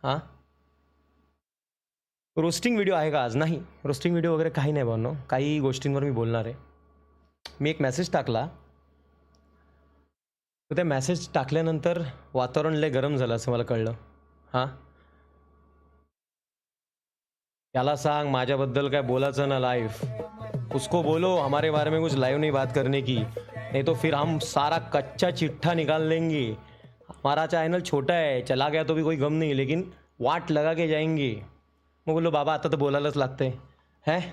हां, roasting video आहे का आज? नाही, रोस्टिंग व्हिडिओ वगैरे काही नाही भावनो. काही गोष्टींवर मी बोलणार आहे. मी एक मेसेज टाकला. तर त्या मेसेज टाकल्यानंतर वातावरण लय गरम झालं असं मला कळलं. हां, त्याला सांग माझ्याबद्दल काय बोलायचं ना लाईव्ह. उसको बोलो हमारे बारे में कुछ लाइव नहीं बात करने की, नहीं तो फिर हम सारा कच्चा चिट्ठा निकाल लेंगे. हमारा चॅनल छोटा है, चला गया तो भी कोई गम नहीं, लेकिन वाट लगा के जाएंगे. मग बोललो बाबा आता तर बोलायलाच लागतंय.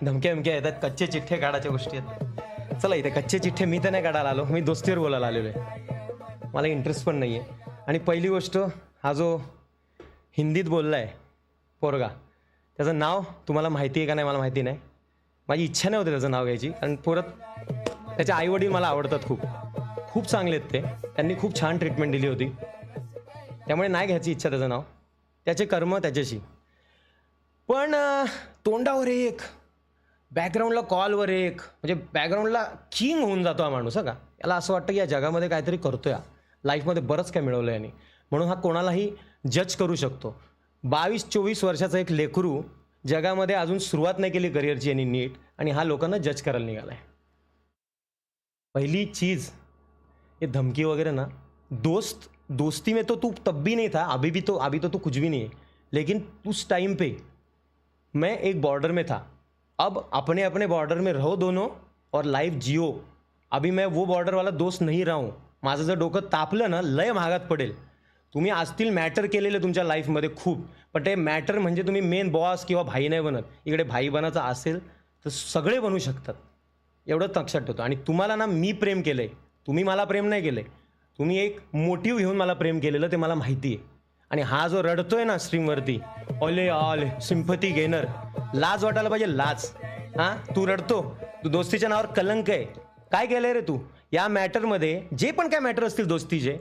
धमक्या धमक्या येतात, कच्चे चिठ्ठे काढायच्या गोष्टी आहेत. चला इथे कच्चे चिठ्ठे मी तर नाही काढायला आलो, मी दोस्तीवर बोलायला आलेलो आहे. मला इंटरेस्ट पण नाही आहे. आणि पहिली गोष्ट, हा जो हिंदीत बोलला आहे पोरगा, त्याचं नाव तुम्हाला माहिती आहे का नाही मला माहिती नाही. माझी इच्छा नाही होती त्याचं नाव घ्यायची, कारण परत त्याचे आईवडील मला आवडतात खूप, खूप चांगले आहेत ते. त्यांनी खूप छान ट्रीटमेंट दिली होती, त्यामुळे नाही घ्यायची इच्छा त्याचं नाव. त्याचे कर्म त्याच्याशी. पण तोंडावर एक, बॅकग्राऊंडला कॉलवर एक, म्हणजे बॅकग्राऊंडला किंग होऊन जातो हा माणूस. का याला असं वाटतं की या जगामध्ये काहीतरी करतोय, लाईफमध्ये बरंच काय मिळवलं याने, म्हणून हा कोणालाही जज करू शकतो. 22-24 वर्षाचा एक लेकरू, जगामध्ये अजून सुरुवात नाही केली करिअरची यांनी नीट, आणि हा लोकांना जज करायला निघाला आहे. पहिली चीज़, ये धमकी वगैरह ना, दोस्ती में तो तू तब भी नहीं था, अभी तो तू कुछ भी नहीं है, लेकिन उस टाइम पे मैं एक बॉर्डर में था. अब अपने अपने बॉर्डर में रहो दोनों और लाइफ जियो. अभी मैं वो बॉर्डर वाला दोस्त नहीं रहा हूँ. माझं जर डोकं तापलं ना, लय महागात पडेल. तुम्ही असतील मॅटर केलेले तुमच्या लाईफमध्ये खूप, पण ते मॅटर म्हणजे तुम्ही मेन बॉस किंवा भाई नाही बनत. इकडे भाई बनायचं असेल तर सगळे बनू शकतात, एवढं लक्षात ठेवतो. आणि तुम्हाला ना मी प्रेम केलं आहे, तुम्ही मला प्रेम नाही केलं आहे. तुम्ही एक मोटिव्ह घेऊन मला प्रेम केलेलं ते मला माहिती आहे. आणि हा जो रडतोय ना स्ट्रीमवरती, ऑले ऑल सिम्पथी गेनर, लाज वाटायला पाहिजे, लाज. हां, तू रडतो, तू दोस्तीच्या नावावर कलंक आहे. काय केलं आहे रे तू या मॅटरमध्ये? जे पण काय मॅटर असतील दोस्तीचे,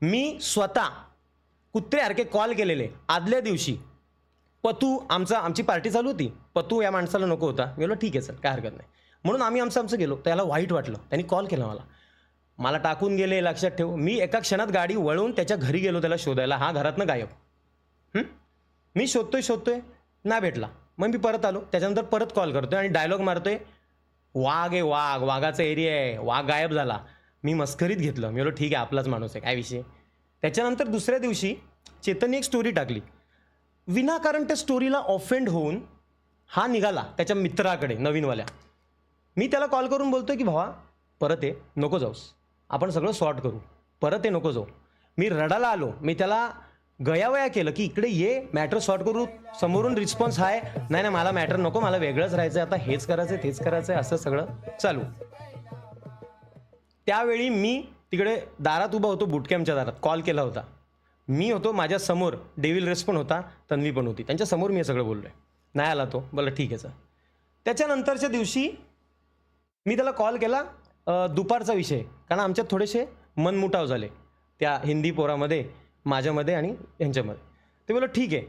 मी स्वतः कुत्र्यासारखे कॉल केलेले. आदल्या दिवशी पतू, आमची पार्टी चालू होती, पतू या माणसाला नको होता. मी बोललो ठीक आहे सर, काय हरकत नाही, म्हणून आम्ही आमचं गेलो. त्याला वाईट वाटलं, त्यांनी कॉल केला मला टाकून गेले. लक्षात ठेव, मी एका क्षणात गाडी वळवून त्याच्या घरी गेलो त्याला शोधायला. हा घरातनं गायब. मी शोधतोय नाही भेटला. मग मी परत आलो, त्याच्यानंतर परत कॉल करतोय आणि डायलॉग मारतोय, वाघ आहे वाघ, वाघाचा एरिया आहे, वाघ गायब झाला. मी मस्करीत घेतलं, मी बोललो ठीक आहे आपलाच माणूस आहे, काय विषय. त्याच्यानंतर दुसऱ्या दिवशी चेतनने एक स्टोरी टाकली. विनाकारण त्या स्टोरीला ऑफेंड होऊन हा निघाला त्याच्या मित्राकडे नवीनवाल्या. मी त्याला कॉल करून बोलतोय की भावा परत ये, नको जाऊस, आपण सगळं सॉर्ट करू, परत ये, नको जाऊ. मी रडायला आलो. मी त्याला गयावया केलं की इकडे ये, मॅटर सॉर्ट करू. समोरून रिस्पॉन्स आहे, नाही मला मॅटर नको, मला वेगळंच राहायचं, आता हेच करायचं तेच करायचं, असं सगळं चालू. त्यावेळी मी तिकडे दारात उभा होतो, बुटकॅम्पच्या दारात. कॉल केला होता मी होतो, माझ्या समोर डेव्हिल रेस पण होता, तन्वी पण होती, त्यांच्या समोर मी हे सगळं बोललोय. नाही आला तो, बोला ठीक आहे सर. त्याच्यानंतरच्या दिवशी मी त्याला कॉल केला, दुपारचा विषय, कारण आमच्यात थोडेसे मनमुटाव झाले त्या हिंदी पोरामध्ये, माझ्यामध्ये आणि यांच्यामध्ये. ते बोललो ठीक आहे.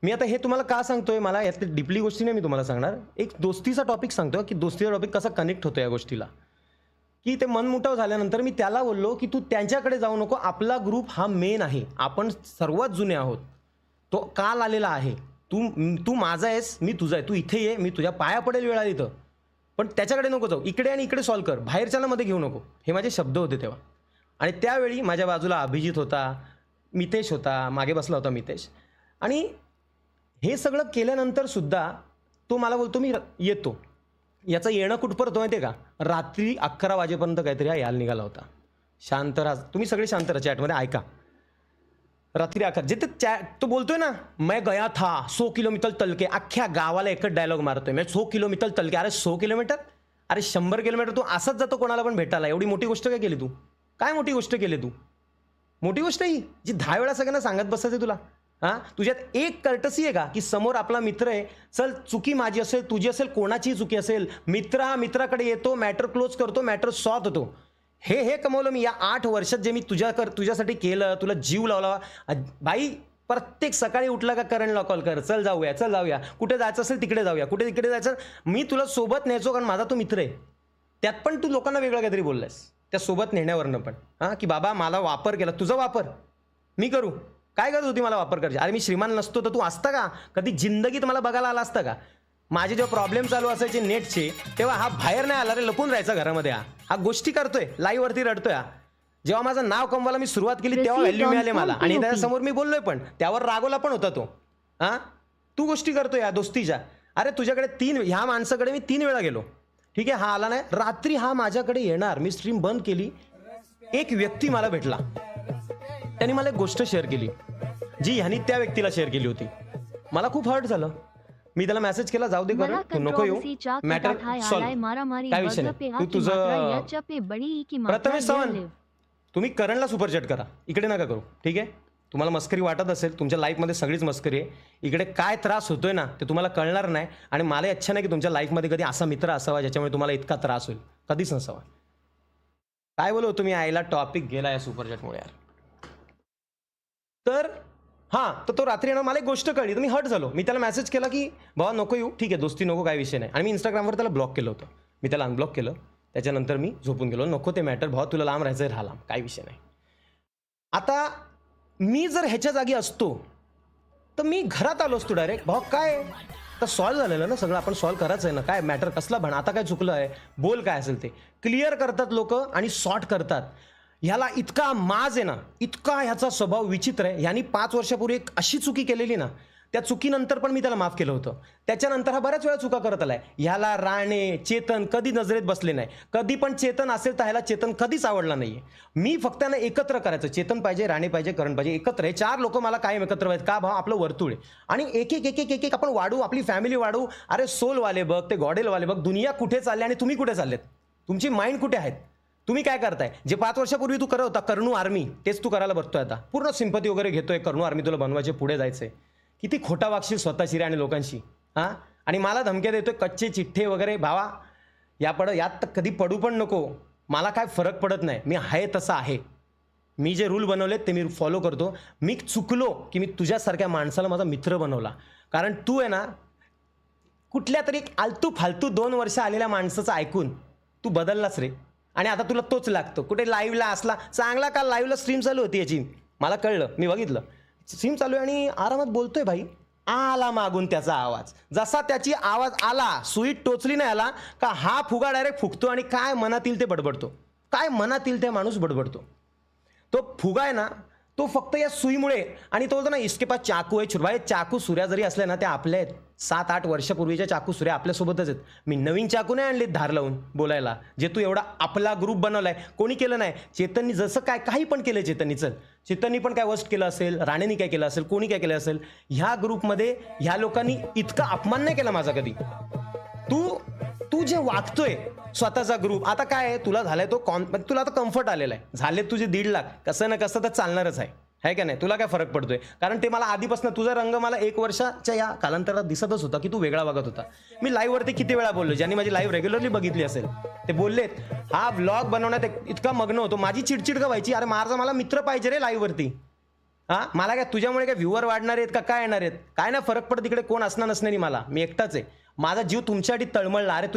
मी आता हे तुम्हाला का सांगतोय, मला यातली डीपली गोष्टी नाही मी तुम्हाला सांगणार, एक दोस्तीचा टॉपिक सांगतो की दोस्तीचा टॉपिक कसा कनेक्ट होतो या गोष्टीला. की ते मनमुटाव झाल्यानंतर मी त्याला बोललो की तू त्यांच्याकडे जाऊ नको, आपला ग्रुप हा मेन आहे, आपण सर्वात जुने आहोत, तो काल आलेला आहे, तू माझा आहेस, मी तुझा आहे, तू इथे ये, मी तुझ्या पाया पडेल वेळा इथं, पण त्याच्याकडे नको जाऊ, इकडे आणि इकडे सॉल्व कर, बाहेरच्याला मध्ये घेऊ नको. हे माझे शब्द होते तेव्हा. आणि त्यावेळी माझ्या बाजूला अभिजित होता, मितेश होता, मागे बसला होता मितेश. आणि हे सगळं केल्यानंतर सुद्धा तो मला बोलतो मी येतो. याचं येणं कुठपर्यंत माहिती आहे का, रात्री 11 वाजेपर्यंत काहीतरी हा यायला निघाला होता. शांत राहा, तुम्ही सगळे शांत राहा, चॅटमध्ये ऐका. रात्री 11 जे तो बोलतोय ना, मैं गया था 100 किलोमीटर तलके, अख्ख्या गावाला एकच डायलॉग मारतोय, मैं 100 किलोमीटर तलके. अरे 100 किलोमीटर, अरे 100 किलोमीटर तू असंच जातो कोणाला पण भेटायला. एवढी मोठी गोष्ट काय केली तू, काय मोठी गोष्ट केली तू? मोठी गोष्ट ही जी 10 वेळा सगळ्यांना सांगत बसायचं तुला. हां, तुझ्यात एक कर्टसी आहे का की समोर आपला मित्र आहे, चल चुकी माझी असेल तुझी असेल कोणाची चुकी असेल, मित्र हा मित्राकडे येतो, मॅटर क्लोज करतो, मॅटर सॉल्व होतो. हे कमवलं मी या 8 वर्षात, जे मी तुझ्यासाठी केलं, तुला जीव लावला. बाई प्रत्येक सकाळी उठला का करणला कॉल कर, चल जाऊया, कुठे जायचं असेल तिकडे जाऊया, कुठे तिकडे जायचं, मी तुला सोबत न्यायचो कारण माझा तो मित्र आहे. त्यात पण तू लोकांना वेगळं काहीतरी बोललायस त्या सोबत नेण्यावरनं पण. हां, की बाबा मला वापर केला, तुझा वापर मी करू, काय गरज होती मला वापर करायची? अरे मी श्रीमान नसतो तर तू असता का? कधी जिंदगीत मला बघायला आला असता का? माझे जेव्हा प्रॉब्लेम चालू असायचे नेटचे, तेव्हा हा बाहेर नाही आला रे, लपून राहायचा घरामध्ये. हा गोष्टी करतोय, लाईव्ह वरती रडतोय. जेव्हा माझं नाव कमवायला मी सुरुवात केली तेव्हा व्हॅल्यू मिळाली मला, आणि त्याच्यासमोर मी बोललोय पण, त्यावर रागवला पण होता तो. तू गोष्टी करतोय या दोस्तीच्या. अरे तुझ्याकडे ह्या माणसाकडे मी 3 वेळा गेलो, ठीक आहे, हा आला नाही. रात्री हा माझ्याकडे येणार, मी स्ट्रीम बंद केली, एक व्यक्ती मला भेटला, त्यांनी मला एक गोष्ट शेअर केली जी ह्यानी त्या व्यक्तीला शेअर केली होती. मला खूप हर्ट झालं. मी त्याला मेसेज केला, जाऊ दे कर, तू नको येऊ, मॅटर सॉल्व, काय विषय नाही, तू तुझं. प्रथमेश सावंत, तुम्ही करणला सुपरचॅट करा, इकडे नका करू, ठीक आहे? तुम्हाला मस्करी वाटत असेल, तुमच्या लाईफमध्ये सगळीच मस्करी आहे. इकडे काय त्रास होतोय ना ते तुम्हाला कळणार नाही, आणि मला इच्छा नाही की तुमच्या लाईफमध्ये कधी असा मित्र असावा ज्याच्यामुळे तुम्हाला इतका त्रास होईल, कधीच नसावा. काय बोलू तुम्ही, आईला टॉपिक गेला या सुपरचॅटमुळे यार. तर तर तो रात्री येणार, मला एक गोष्ट कळली, तर मी हर्ट झालो. मी त्याला मेसेज केला की बाबा नको येऊ, ठीक आहे, दोस्ती नको, काय विषय नाही. आणि मी इंस्टाग्रामवर त्याला ब्लॉक केलं होतं, मी त्याला अनब्लॉक केलं. त्याच्यानंतर मी झोपून गेलो, नको ते मॅटर, भावा तुला लांब राहायचं राहिला, काय विषय नाही. आता मी जर ह्याच्या जागी असतो तर मी घरात आलो असतो डायरेक्ट, भावा काय तर सॉल्व्ह झालेलं ना सगळं, आपण सॉल्व्ह करायचं आहे ना, काय मॅटर कसला भाण, आता काय चुकलं आहे, बोल काय असेल ते क्लिअर करतात लोक आणि सॉर्ट करतात. ह्याला इतका माज आहे ना, इतका ह्याचा स्वभाव विचित्र आहे. ह्यानी 5 वर्षापूर्वी एक अशी चुकी केलेली ना, त्या चुकीनंतर पण मी त्याला माफ केलं होतं. त्याच्यानंतर हा बऱ्याच वेळा चुका करत आलाय. ह्याला राणे, चेतन कधी नजरेत बसले नाही, कधी पण चेतन असेल तर ह्याला चेतन कधीच आवडला नाहीये. मी फक्त त्यांना एकत्र करायचं, चेतन पाहिजे, राणे पाहिजे, करण पाहिजे, एकत्र. हे 4 लोक मला कायम एकत्र व्हायचं का, भाव आपलं वर्तुळ आहे, आणि एक एक एक एक एक एक आपण वाढू, आपली फॅमिली वाढू. अरे सोलवाले बघ, ते गॉडेलवाले बघ, दुनिया कुठे चालली आणि तुम्ही कुठे चाललेत, तुमची माइंड कुठे आहेत, तुम्ही काय करताय? जे 5 वर्षापूर्वी तू करत होता कर्णू आर्मी, तेच तू करायला बघतोय आता. पूर्ण सिंपती वगैरे घेतोय, कर्णू आर्मी तुला बनवायचे, पुढे जायचंय. किती खोटा वागशील स्वतःशी आणि लोकांशी. आणि मला धमक्या देतोय, कच्चे चिठ्ठे वगैरे. भावा यात कधी पडू पण नको, मला काय फरक पडत नाही, मी आहे तसं आहे. मी जे रूल बनवलेत ते मी फॉलो करतो. मी चुकलो की मी तुझ्यासारख्या माणसाला माझा मित्र बनवला, कारण तू आहे ना कुठल्या तरी आलतू फालतू 2 वर्ष आलेल्या माणसाचं ऐकून तू बदललास रे, आणि आता तुला तोच लागतो. कुठे लाईव्हला असला चांगला, का लाईव्हला स्ट्रीम चालू होती याची, मला कळलं, मी बघितलं स्ट्रीम चालू आहे आणि आरामात बोलतोय. भाई आला मागून त्याचा आवाज, जसा त्याची आवाज आला, सुई टोचली नाही आला का हा फुगा डायरेक्ट फुगतो आणि काय मनात येईल ते बडबडतो, काय मनात येईल ते माणूस बडबडतो. तो फुगा आहे ना, तो फक्त या सुईमुळे. आणि तो बोलतो ना इसके पास चाकू आहे छुरभाई, चाकू सुऱ्या जरी असल्या ना त्या आपल्या आहेत. 7-8 वर्षापूर्वीच्या चाकू सुऱ्या आपल्यासोबतच आहेत. मी नवीन चाकू नाही आणले धार लावून बोलायला, जे तू एवढा आपला ग्रुप बनवलाय. कोणी केलं नाही, चेतननी जसं काय काही पण केलं चेतननी. चल चेतननी पण काय वस्ट केलं असेल, राणेनी काय केलं असेल, कोणी काय केलं असेल, ह्या ग्रुपमध्ये ह्या लोकांनी इतका अपमान नाही केला माझा कधी. तू जे वागतोय स्वतःचा ग्रुप, आता काय आहे तुला झालाय तो तुला आता कम्फर्ट आलेला आहे, झाले तुझे 1.5 लाख, कसं ना कसं तर चालणारच आहे का नाही? तुला काय फरक पडतोय? कारण ते मला आधीपासून तुझा रंग मला 1 वर्षाच्या या कालांतरात दिसतच होता की तू वेगळा वागत होता. मी लाईव्ह वरती किती वेळा बोललो, ज्यांनी माझी लाईव्ह रेग्युलरली बघितली असेल ते बोललेत हा व्लॉग बनवण्यात इतका मग्न होतो. माझी चिडचिड का व्हायची, अरे माझा मला मित्र पाहिजे रे लाईव्ह वरती. मला काय तुझ्यामुळे काय व्ह्यूअर वाढणार आहेत का काय येणार आहेत, काय नाही फरक पडत, तिकडे कोण असणार नसणारी, मला मी एकटाच आहे. माझा जीव तुमच्यासाठी तळमळला. अरे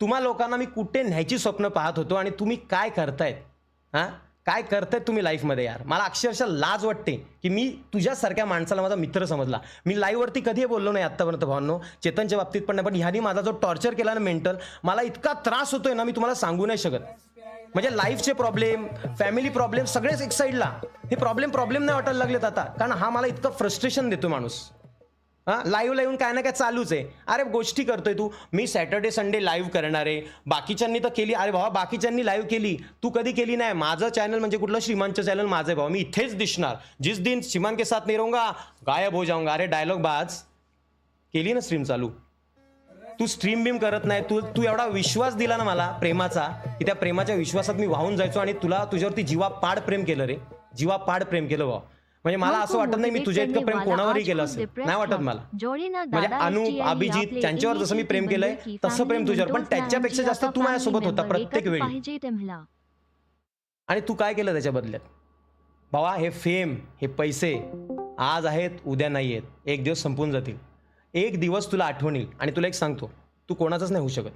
तुम्हा लोकांना मी कुठे न्यायची स्वप्न पाहत होतो आणि तुम्ही काय करतायत, काय करतायत तुम्ही लाईफमध्ये यार. मला अक्षरशः लाज वाटते की मी तुझ्यासारख्या माणसाला माझा मित्र समजला. मी लाईव्हवरती कधी बोललो नाही आत्तापर्यंत भावांनो, चेतनच्या बाबतीत पण नाही, पण ह्यानी माझा जो टॉर्चर केला ना मेंटल, मला इतका त्रास होतोय ना, मी तुम्हाला सांगू नाही शकत. म्हणजे लाईफचे प्रॉब्लेम, फॅमिली प्रॉब्लेम सगळेच एक साईडला, हे प्रॉब्लेम नाही वाटायला लागलेत आता, कारण हा मला इतकं फ्रस्ट्रेशन देतो माणूस. लाईव्ह येऊन काय ना काय चालूच आहे. अरे गोष्टी करतोय तू, मी सॅटर्डे संडे लाईव्ह करणार आहे, बाकीच्यांनी तर केली. अरे भावा बाकीच्यांनी लाईव्ह केली, तू कधी केली नाही. माझं चॅनल म्हणजे कुठलं, श्रीमानचं चॅनल माझं आहे भावा, मी इथेच दिसणार. जिस दिन श्रीमान के साथ नहीं रहूंगा गायब हो जाऊंगा. अरे डायलॉग बाज केली ना स्ट्रीम चालू, तू स्ट्रीम बीम करत नाही. तू एवढा विश्वास दिला ना मला प्रेमाचा, की त्या प्रेमाच्या विश्वासात मी वाहून जायचो आणि तुझ्यावरती जीवापाड प्रेम केलं रे, जीवापाड प्रेम केलं भाऊ. म्हणजे मला असं वाटत नाही मी तुझ्या इतकं प्रेम कोणावरही केलं असेल, नाही वाटत मला. म्हणजे अनुप, अभिजित त्यांच्यावर जसं मी प्रेम केलंय तसं प्रेम तुझ्यावर, पण त्याच्यापेक्षा जास्त तू माझ्यासोबत होता प्रत्येक वेळी. आणि तू काय केलं त्याच्या बदल्यात भावा? हे फेम, हे पैसे आज आहेत उद्या नाही आहेत, एक दिवस संपून जातील. एक दिवस तुला आठवण येईल. आणि तुला एक सांगतो, तू कोणाचाच नाही होऊ शकत.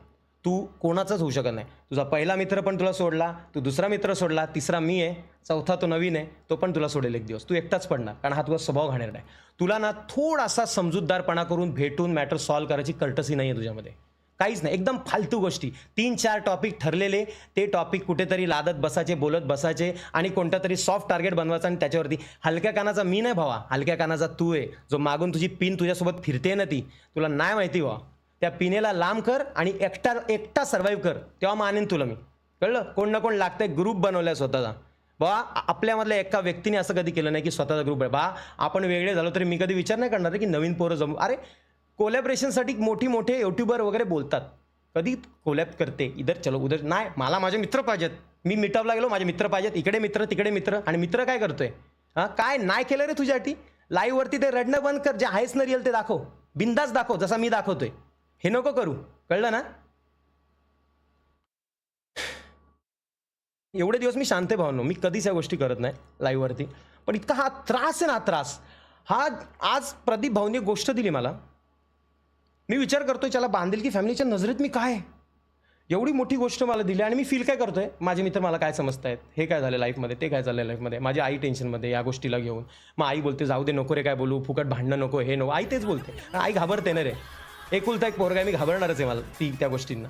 तू कोणाचाच होऊ शकत नाही. तुझा पहिला मित्र पण तुला सोडला, तू दुसरा मित्र सोडला, तिसरा मी आहे, चौथा तो नवीन आहे, तो पण तुला सोडेल एक दिवस. तू एकटाच पडणार, कारण हा तुझा स्वभाव घाणेरडा आहे. तुला ना थोडासा समजूतदारपणा करून भेटून मॅटर सॉल्व्ह करायची कल्टसी नाही आहे तुझ्यामध्ये, काहीच नाही. एकदम फालतू गोष्टी. 3-4 टॉपिक ठरलेले, ते टॉपिक कुठेतरी लादत बसायचे, बोलत बसायचे आणि कोणता तरी सॉफ्ट टार्गेट बनवायचा आणि त्याच्यावरती. हलक्या कानाचा मी नाही भावा, हलक्या कानाचा तू आहे. जो मागून तुझी पिन तुझ्यासोबत फिरते ना, ती तुला नाही माहिती व्हा. त्या पिनेला लांब कर आणि एकटा सर्व्हाइव्ह कर, तेव्हा मानेन तुला मी. कळलं? कोण ना कोण लागतंय. ग्रुप बनवलाय स्वतःचा. बा आपल्यामधल्या एका व्यक्तीने असं कधी केलं नाही की स्वतःचा ग्रुप आहे. बा आपण वेगळे झालो तरी मी कधी विचार नाही करणार की नवीन पोरं जमू. अरे कोलॅबरेशनसाठी मोठे यूट्यूबर वगैरे बोलतात, कधी कोलॅब करते इधर चलो उधर नाही. मला माझे मित्र पाहिजेत. मी मीटअपला गेलो, माझे मित्र पाहिजेत. इकडे मित्र तिकडे मित्र. आणि मित्र काय करतोय? हां, काय नाही केलं रे तुझ्यासाठी? लाईव्हवरती ते रडणं बंद कर. जे आहेच ना रिअल ते दाखव. बिंदास दाखव, जसा मी दाखवतोय. हे नको करू. कळलं ना? एवढे दिवस मी शांत भावनो, मी कधीच या गोष्टी करत नाही लाईव्हवरती. पण इतका हा त्रास आहे ना, त्रास हा. आज प्रदीप भाऊनी एक गोष्ट दिली मला. मी विचार करतोय त्याला बांधेल की फॅमिलीच्या नजरेत मी काय, एवढी मोठी गोष्ट मला दिली. आणि मी फील काय करतोय, माझे मित्र मला काय समजतायत, हे काय झालं लाईफमध्ये, ते काय झालं लाईफमध्ये. माझी आई टेन्शनमध्ये या गोष्टीला घेऊन. मग आई बोलते जाऊ दे, नको रे काय बोलू, फुकट भांडणं नको, हे नको. आई तेच बोलते. आई घाबरते ना रे, एकुलता एक पोरगा आहे, मी घाबरणारच आहे मला त्या गोष्टींना.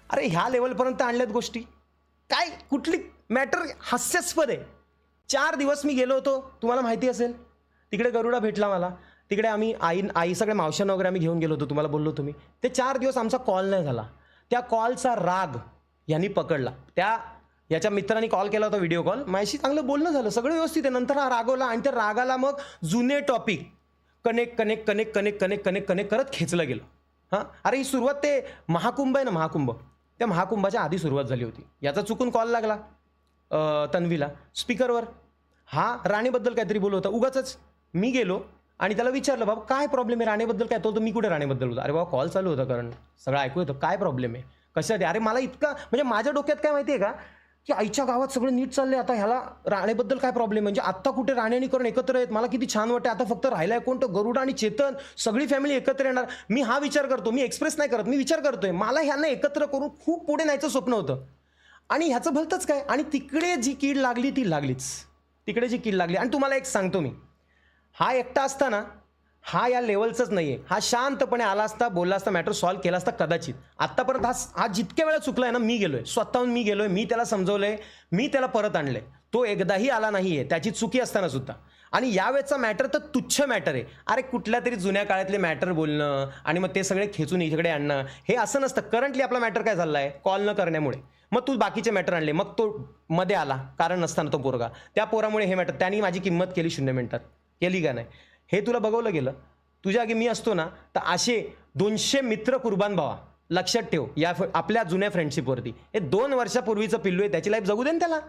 अरे ह्या लेवलपर्यंत आणल्यात गोष्टी. काय कुठली मॅटर हास्यास्पद आहे. 4 दिवस मी गेलो होतो, तुम्हाला माहिती असेल. तिकडे गरुडा भेटला मला. तिकडे आम्ही आई सगळ्या मावशांना वगैरे आम्ही घेऊन गेलो होतो, तुम्हाला बोललो होतो मी. ते 4 दिवस आमचा कॉल नाही झाला. त्या कॉलचा राग यांनी पकडला. याच्या मित्रांनी कॉल केला होता, व्हिडिओ कॉल. माझ्याशी चांगलं बोलणं झालं, सगळं व्यवस्थित आहे. नंतर हा रागवला आणि त्या रागाला मग जुने टॉपिक कनेक्ट करत खेचलं गेलं. हां, अरे ही सुरुवात ते महाकुंभ आहे ना, महाकुंभ, त्या महाकुंभाच्या आधी सुरुवात झाली होती. याचा चुकून कॉल लागला तन्वीला स्पीकरवर. हा राणीबद्दल काहीतरी बोलत होता उगाच. मी गेलो आणि त्याला विचारलं, बाबा काय प्रॉब्लेम आहे, राणीबद्दल काय? तो मी कुठे राणीबद्दल होता? अरे बाबा कॉल चालू होता, कारण सगळं ऐकू येतं. काय प्रॉब्लेम आहे, कशासाठी? अरे मला इतका म्हणजे माझ्या डोक्यात काय माहिती आहे का, की आईच्या गावात सगळं नीट चाललंय, आता ह्याला राणेबद्दल काय प्रॉब्लेम? म्हणजे आत्ता कुठे राणे आणि करण एकत्र आहेत, मला किती छान वाटतं. आता फक्त राहिलाय कोणतं, गरुडा आणि चेतन, सगळी फॅमिली एकत्र येणार. मी हा विचार करतो, मी एक्सप्रेस नाही करत, मी विचार करतोय. मला ह्यांना एकत्र करून खूप पुढे न्यायचं स्वप्न होतं. आणि ह्याचं भलतंच काय. आणि तिकडे जी कीड लागली ती लागलीच. तिकडे जी कीड लागली. आणि तुम्हाला एक सांगतो मी, हा एकटा असताना हा या लेवलचाच नाही आहे. हा शांतपणे आला असता, बोलला असता, मॅटर सॉल्व्ह केला असता कदाचित. आत्तापर्यंत हा जितक्या वेळा चुकलाय ना, मी गेलोय स्वतःहून, मी गेलोय, मी त्याला समजवलंय, मी त्याला परत आणलंय. तो एकदाही आला नाही आहे, त्याची चुकी असताना सुद्धा. आणि यावेळेचा मॅटर तर तुच्छ मॅटर आहे. अरे कुठल्या तरी जुन्या काळातले मॅटर बोलणं आणि मग ते सगळे खेचून इकडे आणणं, हे असं नसतं. करंटली आपला मॅटर काय झाला आहे, कॉल न करण्यामुळे. मग तू बाकीचे मॅटर आणले, मग तो मध्ये आला, कारण नसताना तो पोरगा, त्या पोरामुळे हे मॅटर. त्यांनी माझी किंमत केली 0 मिनिटात. केली का नाही हे तुला बघवलं गेलं. तुझ्या आगी मी असतो ना, तर असे 200 मित्र कुर्बान भावा. लक्षात ठेव या आपल्या जुन्या फ्रेंडशिपवरती. हे 2 वर्षापूर्वीचं पिल्लू आहे, त्याची लाईफ जगू दे ना त्याला.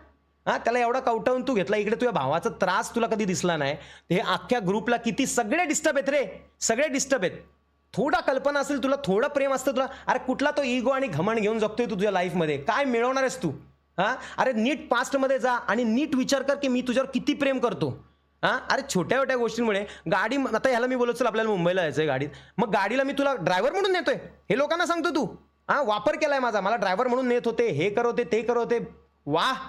हां, त्याला एवढा कवटावून तू घेतला. इकडे तुझ्या भावाचा त्रास तुला कधी दिसला नाही. हे अख्ख्या ग्रुपला किती सगळे डिस्टर्ब आहेत रे, सगळे डिस्टर्ब आहेत. थोडा कल्पना असेल तुला, थोडं प्रेम असतं तुला. अरे कुठला तो इगो आणि घमंड घेऊन जगतोय तू तुझ्या लाईफमध्ये, काय मिळवणार आहेस तू? हां, अरे नीट पास्टमध्ये जा आणि नीट विचार कर की मी तुझ्यावर किती प्रेम करतो. हां, अरे छोट्या छोट्या गोष्टींमुळे गाडी, आता ह्याला मी बोलत चल आपल्याला मुंबईला जायचं आहे गाडीत, मग गाडीला मी तुला ड्रायव्हर म्हणून नेतोय, हे लोकांना सांगतो तू. हां, वापर केलाय माझा, मला ड्रायव्हर म्हणून नेत होते, हे करवते ते करवते. वाह,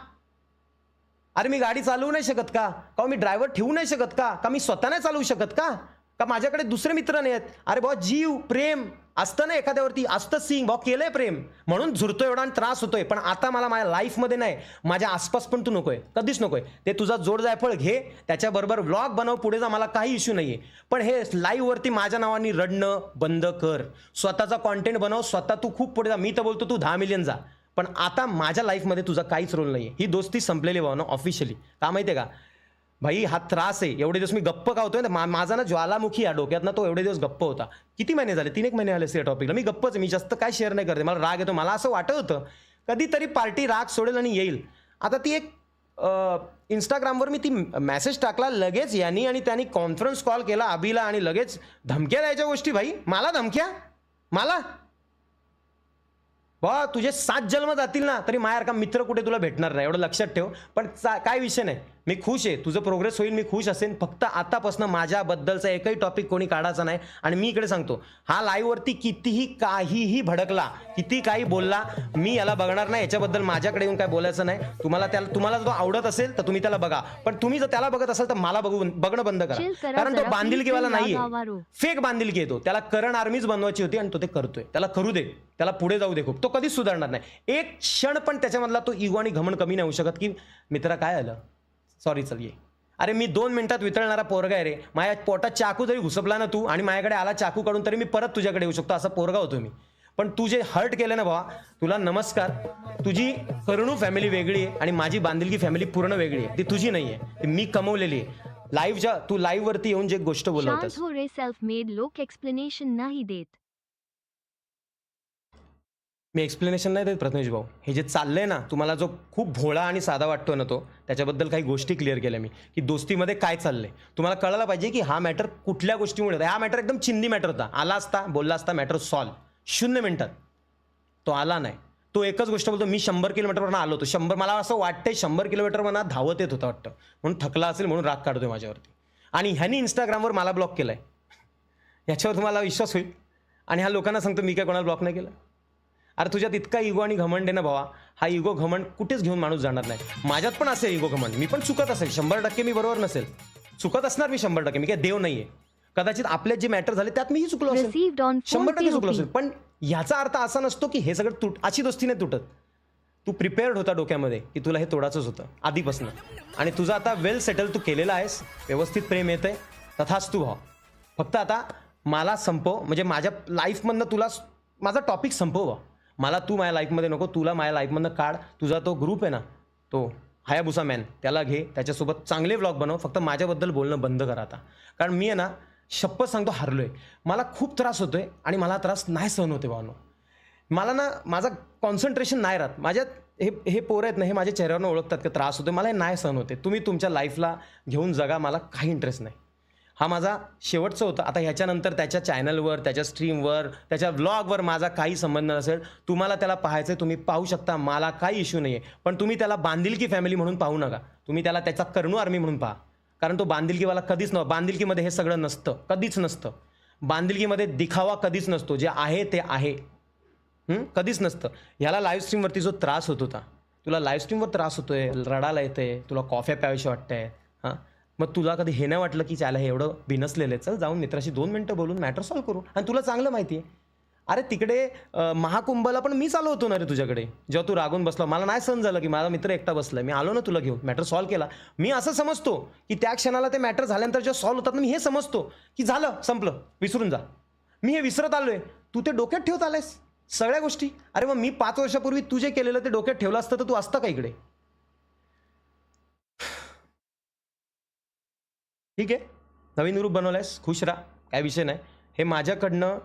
अरे मी गाडी चालवू नाही शकत का? का मी ड्रायव्हर ठेवू नाही शकत का? का मी स्वतः नाही चालवू शकत का? का माझ्याकडे दुसरे मित्र नाही आहेत? अरे भाऊ, जीव प्रेम असतं ना एखाद्यावरती, असतं सिंग भाऊ, केलंय प्रेम म्हणून झुरतोय एवढा आणि त्रास होतोय. पण आता मला माझ्या लाईफमध्ये नाही, माझ्या आसपास पण तू नकोय, कधीच नकोय. ते तुझा जोड जायफळ घे, त्याच्याबरोबर व्लॉग बनव, पुढे जा, मला काही इश्यू नाहीये. पण हे लाईव्हवरती माझ्या नावाने रडणं बंद कर. स्वतःचा कॉन्टेंट बनव, स्वतः तू खूप पुढे जा. मी तर बोलतो तू 10 मिलियन जा, पण आता माझ्या लाईफमध्ये तुझा काहीच रोल नाहीये. ही दोस्ती संपलेली भावना ऑफिशियली. का माहिती आहे का भाई, हा त्रास आहे. एवढे दिवस मी गप्प का होतोय ना, माझा ना ज्वालामुखी या डोक्यात ना, तो एवढे दिवस गप्प होता. किती महिने झाले, 3-1 महिने झाले या टॉपिकला मी गप्पच आहे. मी जास्त काय शेअर नाही करते, मला राग येतो. मला असं वाटत होतं कधीतरी पार्टी राग सोडेल आणि येईल. आता ती एक इंस्टाग्रामवर मी ती मेसेज टाकला, लगेच यांनी आणि त्यांनी कॉन्फरन्स कॉल केला अभिला आणि लगेच धमक्या द्यायच्या गोष्टी. भाई मला धमक्या, मला बा तुझे 7 जन्म जातील ना तरी मायासारखा मित्र कुठे तुला भेटणार नाही, एवढं लक्षात ठेव. पण काय विषय नाही, मी खुश आहे, तुझं प्रोग्रेस होईल, मी खुश असेन. फक्त आतापासून माझ्याबद्दलचा एकही टॉपिक कोणी काढायचा नाही. आणि मी इकडे सांगतो, हा लाईव्हवरती कितीही काहीही भडकला, किती काही बोलला, मी याला बघणार नाही. याच्याबद्दल माझ्याकडे येऊन काय बोलायचं नाही. तुम्हाला तो आवडत असेल तर तुम्ही त्याला बघा, पण तुम्ही जर त्याला बघत असाल तर मला बघणं बंद करा. कारण तो बांधिलकीवाला नाहीये, फेक बांधिलकी येतो. त्याला करण आर्मीज बनवायची होती आणि तो ते करतोय. त्याला करू दे, त्याला पुढे जाऊ दे. खूप तो कधीच सुधारणार नाही. एक क्षण पण त्याच्यामधला तो इगो आणि घमंड कमी नाही होऊ शकत की मित्रा काय आलं, सॉरी चल ये. अरे मी 2 मिनिटात वितळणारा पोरगा आहे रे. माझ्या पोटात चाकू जरी घुसपला ना तू आणि माझ्याकडे आला चाकू काढून, तरी मी परत तुझ्याकडे येऊ शकतो, असा पोरगा होतो मी. पण तू जे हर्ट केलं ना भावा, तुला नमस्कार. तुझी करणू फॅमिली वेगळी आहे आणि माझी बांधिलकी फॅमिली पूर्ण वेगळी आहे. ती तुझी नाही आहे, ती मी कमवलेली आहे. तू लाईव्ह वरती येऊन जे गोष्ट बोलत होतास, शांत हो रे, सेल्फ मेड लोक एक्सप्लेनेशन नाही देत. मी एक्सप्लेनेशन नाही देत प्रथमेश भाऊ. हे जे चाललंय ना, तुम्हाला जो खूप भोळा आणि साधा वाटतो ना, तो त्याच्याबद्दल काही गोष्टी क्लिअर केल्या मी, की दोस्तीमध्ये काय चाललंय. तुम्हाला कळायला पाहिजे की हा मॅटर कुठल्या गोष्टीमुळे होता. हा मॅटर एकदम चिंदी मॅटर होता. आला असता, बोलला असता, मॅटर सॉल्व 0 मिनिटात. तो आला नाही. तो एकच गोष्ट बोलतो, मी 100 किलोमीटरवरून आलो होतो. 100, मला असं वाटतंय 100 किलोमीटर म्हणा धावत येत होता वाटतं, म्हणून थकला असेल म्हणून राग काढतोय माझ्यावरती. आणि ह्यानी इंस्टाग्रामवर मला ब्लॉक केलाय. याच्यावर तुम्हाला विश्वास होईल. आणि ह्या लोकांना सांगतो मी काय कोणाला ब्लॉक नाही केलं. अरे तुझ्यात इतका इगो आणि घमंड आहे ना भावा, हा इगो घमंड कुठेच घेऊन माणूस जाणार नाही. माझ्यात पण असेल इगो घमंड, मी पण चुकत असेल 100%. मी बरोबर नसेल, चुकत असणार मी 100%. मी काय देव नाहीये. कदाचित आपले जे मॅटर झाले त्यात मीही चुकलो असेल, Received on 100% चुकलो POP. असेल. पण ह्याचा अर्थ असा नसतो की हे सगळं अशी दोस्ती नाही तुटत. तू प्रिपेअर्ड होता डोक्यामध्ये की तुला हे तोडायचंच होतं आधीपासून. आणि तुझं आता वेल सेटल तू केलेला आहेस, व्यवस्थित प्रेम येतंय, तथाच तू भाव. फक्त आता मला संपव, म्हणजे माझ्या लाईफमधनं तुला माझा टॉपिक संपव भाव. मला तू माझ्या लाईफमध्ये नको, तुला माझ्या लाईफमधनं काढ. तुझा तो ग्रुप आहे ना, तो हायाबुसा मॅन, त्याला घे, त्याच्यासोबत चांगले व्लॉग बनव. फक्त माझ्याबद्दल बोलणं बंद करा आता. कारण मी आहे ना, शपथ सांगतो हारलोय. मला खूप त्रास होतोय आणि मला त्रास नाही सहन होते भावनो. मला ना माझा कॉन्सन्ट्रेशन नाही राहत. माझ्यात हे पोरं आहेत ना, हे माझ्या चेहऱ्यावरनं ओळखतात की त्रास होतो. मला हे नाही सहन होते. तुम्ही तुमच्या लाईफला घेऊन जगा, मला काही इंटरेस्ट नाही. हा माझा शेवटचं होतं. आता ह्याच्यानंतर त्याच्या चॅनलवर, त्याच्या स्ट्रीमवर, त्याच्या व्लॉगवर माझा काही संबंध नसेल. तुम्हाला त्याला पाहायचं आहे, तुम्ही पाहू शकता, मला काही इश्यू नाही आहे. पण तुम्ही त्याला बांधिलकी फॅमिली म्हणून पाहू नका. तुम्ही त्याला त्याचा करणू आर्मी म्हणून पहा. कारण तो बांधिलकीवाला कधीच नव्हता. बांधिलकीमध्ये हे सगळं नसतं, कधीच नसतं. बांधिलकीमध्ये दिखावा कधीच नसतो. जे आहे ते आहे, कधीच नसतं. ह्याला लाईव्ह स्ट्रीमवरती जो त्रास होत होता, तुला लाईव्ह स्ट्रीमवर त्रास होतोय, रडायला येतंय, तुला कॉफ्या प्यावीशी वाटतंय, हां, मग तुला कधी हे नाही वाटलं की त्याला हे एवढं बिनसलेलं आहे, चल जाऊन मित्राशी 2 मिनिटं बोलून मॅटर सॉल्व करू. आणि तुला चांगलं माहिती आहे, अरे तिकडे महाकुंभला पण मीच आलो होतो ना रे तुझ्याकडे, जेव्हा तू रागून बसला. मला नाही सहन झालं की माझा मित्र एकटा बसलाय. मी आलो ना तुला घेऊन, मॅटर सॉल्व केला. मी असं समजतो की त्या क्षणाला ते मॅटर झाल्यानंतर जेव्हा सॉल्व होतात ना, मी हे समजतो की झालं, संपलं, विसरून जा. मी हे विसरत आलोय. तू ते डोक्यात ठेवत आलायस सगळ्या गोष्टी. अरे मग मी 5 वर्षापूर्वी तू जे केलेलं ते डोक्यात ठेवलं असतं तर तू असता का इकडे? ठीक आहे, नवीन रूप बनवलंयस, खुश राहा, काय विषय नाही. हे माझ्याकडनं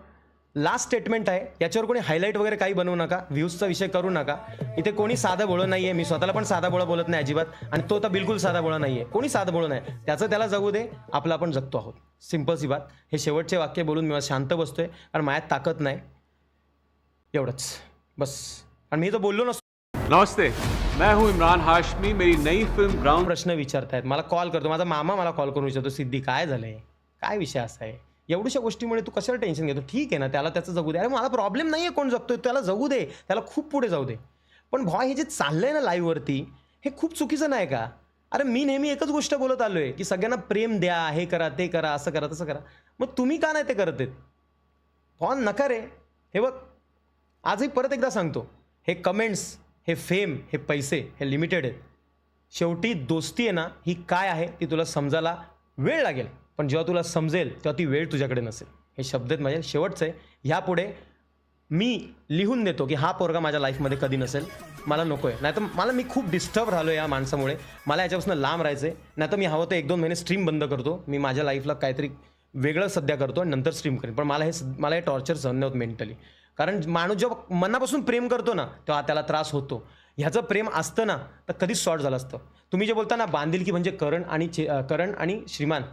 लास्ट स्टेटमेंट आहे. याच्यावर कोणी हायलाईट वगैरे काही बनवू नका, व्ह्यूजचा विषय करू नका. इथे कोणी साधं बोळं नाही आहे. मी स्वतःला पण साधा बोळा बोलत नाही अजिबात, आणि तो तर बिलकुल साधा बोळा नाही आहे. कोणी साधं बोळं नाही, त्याचं त्याला जगू दे, आपलं आपण जगतो आहोत. सिंपल सी बात. हे शेवटचे वाक्य बोलून मी शांत बसतोय, कारण माझ्यात ताकद नाही, एवढंच बस. आणि मी तर बोललो नसतो. नमस्ते, मैं हूं इमरान हाशमी. मेरी नई फिल्म ग्राउंड प्रश्न विचारतायत, मला कॉल करतो, माझा मामा मला कॉल करून विचारतो, सिद्धी काय झालंय, काय विषय असा आहे, एवढ्याशा गोष्टीमुळे तू कशाला टेन्शन घेतो? ठीक आहे ना, त्याला त्याचं जगू दे. अरे मला प्रॉब्लेम नाही आहे कोण जगतोय, त्याला जगू दे, त्याला खूप पुढे जाऊ दे. पण भाई हे जे चाललंय ना लाईव्हवरती, हे खूप चुकीचं नाही का? अरे मी नेहमी एकच गोष्ट बोलत आलोय की सगळ्यांना प्रेम द्या, हे करा, ते करा, असं करा, तसं करा. मग तुम्ही का नाही ते करत आहेत? भावा नका रे. हे बघ, आजही परत एकदा सांगतो, हे कमेंट्स, हे फेम, हे पैसे, हे लिमिटेड आहेत. शेवटी दोस्ती आहे ना, ही काय आहे ती तुला समजायला वेळ लागेल. पण जेव्हा तुला समजेल तेव्हा ती वेळ तुझ्याकडे नसेल. हे शब्द आहेत माझे, शेवटचं आहे. ह्यापुढे मी लिहून देतो की हा पोरगा माझ्या लाईफमध्ये कधी नसेल, मला नको आहे. नाही तर मी खूप डिस्टर्ब राहिलो या माणसामुळे. मला याच्यापासून लांब राहायचं आहे. नाही तर मी हवं तर 1-2 महिने स्ट्रीम बंद करतो. मी माझ्या लाईफला काहीतरी वेगळं सध्या करतो आणि नंतर स्ट्रीम करेन. पण मला हे टॉर्चर सहन नाही होत मेंटली. कारण माणूस जेव्हा मनापासून प्रेम करतो ना, तेव्हा त्याला त्रास होतो. ह्याचं प्रेम असतं ना तर कधीच सॉर्ट झालं असतं. तुम्ही जे बोलता ना बांधिलकी म्हणजे करण आणि श्रीमान,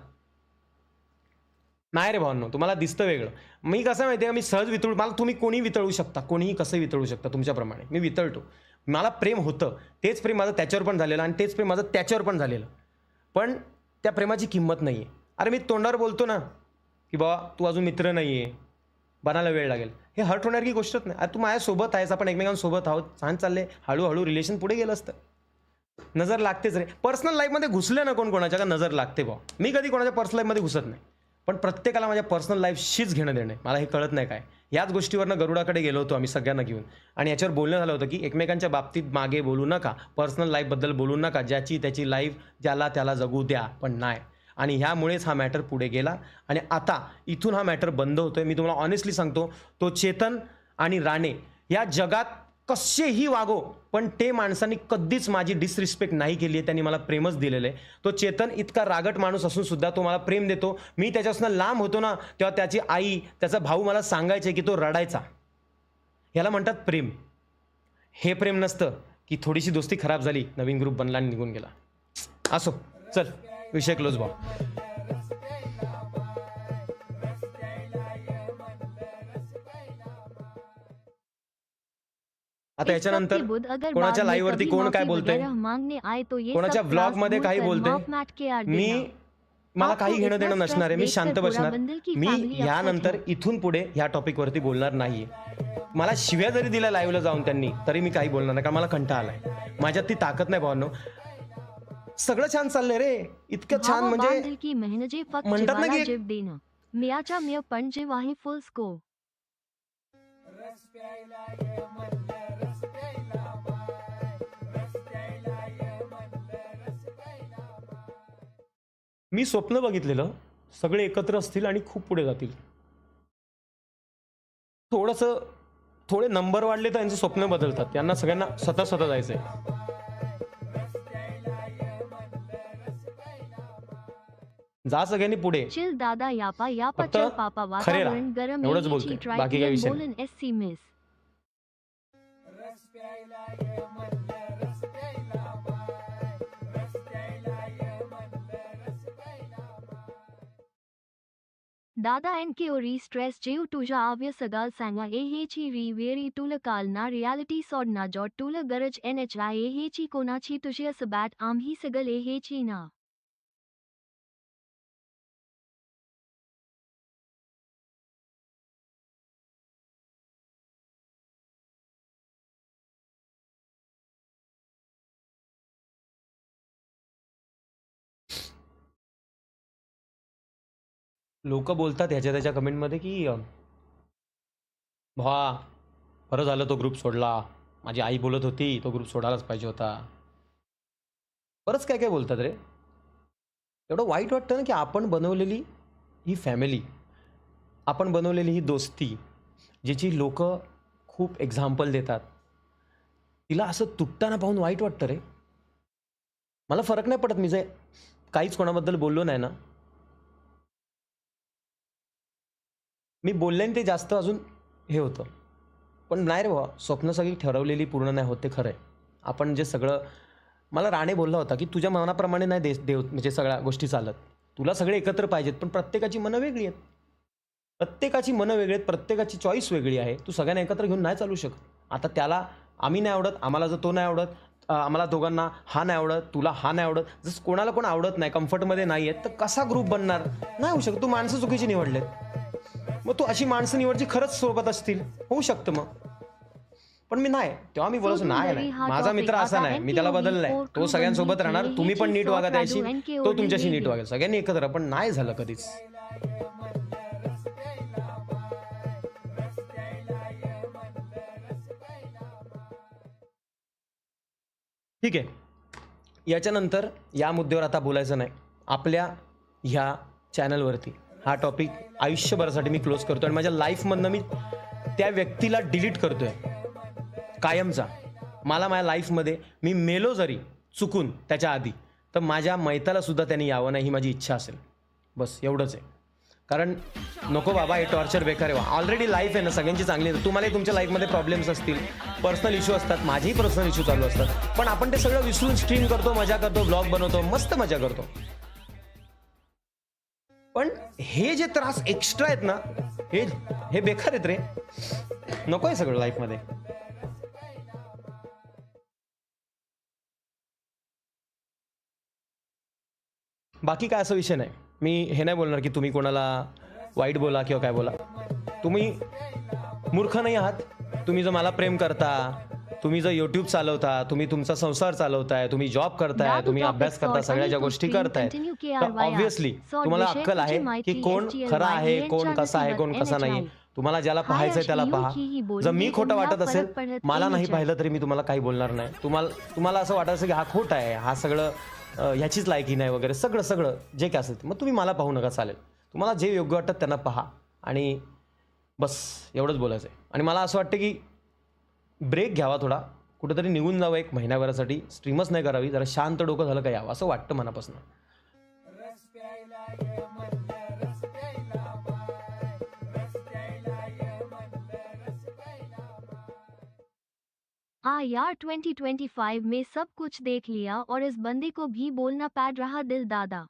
नाही रे भावांनो, तुम्हाला दिसतं वेगळं. मी कसं माहिती आहे, मी सहज वितळू, मला तुम्ही कोणी वितळू शकता, कोणीही कसं वितळू शकता तुमच्याप्रमाणे. मी वितळतो. मला प्रेम होतं, तेच प्रेम माझं त्याच्यावर पण झालेलं आणि तेच प्रेम माझं त्याच्यावर पण झालेलं. पण त्या प्रेमाची किंमत नाही आहे. अरे मी तोंडावर बोलतो ना की बाबा तू अजून मित्र नाही आहे, बनायला वेळ लागेल, हे हर्ट होणारी गोष्टच नाही. अरे तू माझ्यासोबत आहेस, आपण एकमेकांसोबत आहोत, छान चालले, हळूहळू रिलेशन पुढे गेलं असतं. नजर लागतेच रे, पर्सनल लाईफमध्ये घुसले ना कोण कोणाच्या का नजर लागते बा. मी कधी कोणाच्या पर्सनल लाईफमध्ये घुसत नाही, पण प्रत्येकाला माझ्या पर्सनल लाईफशीच घेणं देणं आहे. मला हे कळत नाही काय. याच गोष्टीवरनं गरुडाकडे गेलो होतो आम्ही सगळ्यांना घेऊन, आणि याच्यावर बोलणं झालं होतं की एकमेकांच्या बाबतीत मागे बोलू नका, पर्सनल लाईफबद्दल बोलू नका, ज्याची त्याची लाईफ ज्याला त्याला जगू द्या. पण नाही, आणि ह्यामुळेच हा मॅटर पुढे गेला, आणि आता इथून हा मॅटर बंद होतोय. मी तुम्हाला ऑनेस्टली सांगतो, तो चेतन आणि राणे या जगात कसेही वागो, पण ते माणसांनी कधीच माझी डिसरिस्पेक्ट नाही केली आहे. त्यांनी मला प्रेमच दिलेलं आहे. तो चेतन इतका रागट माणूस असून सुद्धा तो मला प्रेम देतो. मी त्याच्यापासून लांब होतो ना, तेव्हा त्याची आई, त्याचा भाऊ मला सांगायचे की तो रडायचा. याला म्हणतात प्रेम. हे प्रेम नसतं की थोडीशी दोस्ती खराब झाली, नवीन ग्रुप बनला आणि निघून गेला. असो, चल विषय क्लोज भाऊ. आता याच्यानंतर कोणाच्या लाईव्ह वरती कोण काय बोलतंय, कोणाच्या ब्लॉग मध्ये काही बोलतंय, मला काही घेणं देणं नसणार आहे. मी शांत बसणार. मी यानंतर इथून पुढे ह्या टॉपिक वरती बोलणार नाहीये. मला शिव्या जरी दिल्या लाईव्हला जाऊन त्यांनी, तरी मी काही बोलणार नाही, कारण मला कंटाळा आलाय. माझ्यात ती ताकद नाही भावांनो. सगळं छान चाललंय रे, इतकं छान, म्हणजे म्हणतात ना की मियाच्या मिय पण जेव्हाही फुल स्कोर. मी स्वप्न बघितलेलं, सगळे एकत्र असतील आणि खूप पुढे जातील. थोडे नंबर वाढले तर यांचं स्वप्न बदलतात. यांना सगळ्यांना स्वतः जायचंय. जा सगळ्यांनी पुढे. चिल दादा यापा फक्त चल पापा खरे राहा. वातावरण गरम एवढंच बोलतोय, बाकी काही विषय नाही. बोलन एससी मिस. दादा एनके ओरी स्ट्रेस जेव तुझ्या आव्य सगाल सांगा ए हेची री वेरी तुला काल ना रियालिटी सोडना जॉट तुला गरज NHI ए हेची कोणाची तुझी असबॅट आम्ही सगल ए हेची ना. लोक बोलतात ह्याच्या त्याच्या कमेंटमध्ये की भा बरं झालं तो ग्रुप सोडला, माझी आई बोलत होती तो ग्रुप सोडायलाच पाहिजे होता. बरंच काय काय बोलतात रे. एवढं वाईट वाटतं ना की आपण बनवलेली ही फॅमिली, आपण बनवलेली ही दोस्ती, ज्याची लोक खूप एक्झाम्पल देतात, तिला असं तुटताना पाहून वाईट वाटतं रे. मला फरक नाही पडत, मी जे काहीच कोणाबद्दल बोललो नाही ना, मी बोलल्याने ते जास्त अजून हे होतं. पण नाही रे बाबा, स्वप्न सगळी ठरवलेली पूर्ण नाही होत, ते खरं आहे. आपण जे सगळं, मला राणे बोलला होता की तुझ्या मनाप्रमाणे नाही देव म्हणजे सगळ्या गोष्टी चालत, तुला सगळे एकत्र पाहिजेत, पण प्रत्येकाची मनं वेगळी आहेत, प्रत्येकाची मनं वेगळी आहेत, प्रत्येकाची चॉईस वेगळी आहे. तू सगळ्यांना एकत्र घेऊन नाही चालू शकत. आता त्याला आम्ही नाही आवडत, आम्हाला जर तो नाही आवडत, आम्हाला दोघांना हा नाही आवडत, तुला हा नाही आवडत, जसं कोणाला कोण आवडत नाही, कम्फर्टमध्ये नाही आहेत, तर कसा ग्रुप बनणार? नाही होऊ शकत. तू माणसं चुकीची निवडलेत. मग तू अशी माणसं निवडची खरंच सोबत असतील, होऊ शकतं मग. पण मी नाही, तेव्हा मी बोलायचो नाही, माझा मित्र असा नाही, मी त्याला बदललाय, तो सगळ्यांसोबत राहणार, तुम्ही पण नीट वागा त्याशी, तो तुमच्याशी नीट वागेल, सगळ्यांनी एकत्र. पण नाही झालं कधीच. ठीक आहे, याच्यानंतर या मुद्द्यावर आता बोलायचं नाही. आपल्या ह्या चॅनलवरती हा टॉपिक आयुष्यभरासाठी मी क्लोज करतो, आणि माझ्या लाईफमधनं मी त्या व्यक्तीला डिलीट करतोय कायमचा. मला माझ्या लाईफमध्ये, मी मेलो जरी चुकून त्याच्या आधी, तर माझ्या मैताला सुद्धा त्यांनी यावं नाही, ही माझी इच्छा असेल. बस एवढंच आहे. कारण नको बाबा, हे टॉर्चर बेकार आहे. ऑलरेडी लाईफ आहे ना सगळ्यांची चांगली आहे. तुम्हालाही तुमच्या लाईफमध्ये प्रॉब्लेम्स असतील, पर्सनल इश्यू असतात, माझेही पर्सनल इश्यू चालू असतात, पण आपण ते सगळं विसरून स्ट्रीम करतो, मजा करतो, ब्लॉग बनवतो, मस्त मजा करतो. पण हे जे त्रास एक्स्ट्रा आहेत ना, हे बेकार आहेत रे. नको आहे सगळं लाईफमध्ये. बाकी काय असा विषय नाही. मी हे नाही बोलणार की तुम्ही कोणाला वाईट बोला किंवा काय बोला. तुम्ही मूर्ख नाही आहात. तुम्ही जर मला प्रेम करता, तुम्ही जर यूट्यूब चालवता, तुम्ही तुमचा संसार चालवताय, तुम्ही जॉब करताय, दादू तुम्ही topic अभ्यास करता, sort सगळ्या ज्या आणि गोष्टी stream करताय, continue तर KRYR. ऑब्व्हियसली Sort तुम्हाला विषय अक्कल आहे तुझी माहिती की कोण STL खरा आहे, YEN कोण कसा आहे, कोण कसा NHI. नाही. तुम्हाला ज्याला हाय पाहायचंय त्याला अश्विनी, पहा. ही ही बोलली जर मी खोटं त्यांना वाटत असेल, फरक पडत मला नाही NHI. पाहिलं तरी मी तुम्हाला काही बोलणार नाही. तुम्हाला असं वाटत असेल की हा खोटा आहे, हा सगळं ह्याचीच लायकी नाही वगैरे, सगळं जे काय असेल मग तुम्ही मला पाहू नका, चालेल. तुम्हाला जे योग्य वाटतं त्यांना पहा आणि बस एवढंच बोलायचं आहे. आणि मला असं वाटतं की ब्रेक घ्यावा थोडा, कुठेतरी निघून जावं 1 महिन्याभरासाठी, स्ट्रीमच नाही करावी, जरा शांत डोकं झालं का यावं असं वाटतं मनापासून. यार 2025 में सब कुछ देख लिया और इस बंदे को भी बोलना पड़ रहा दिल दादा.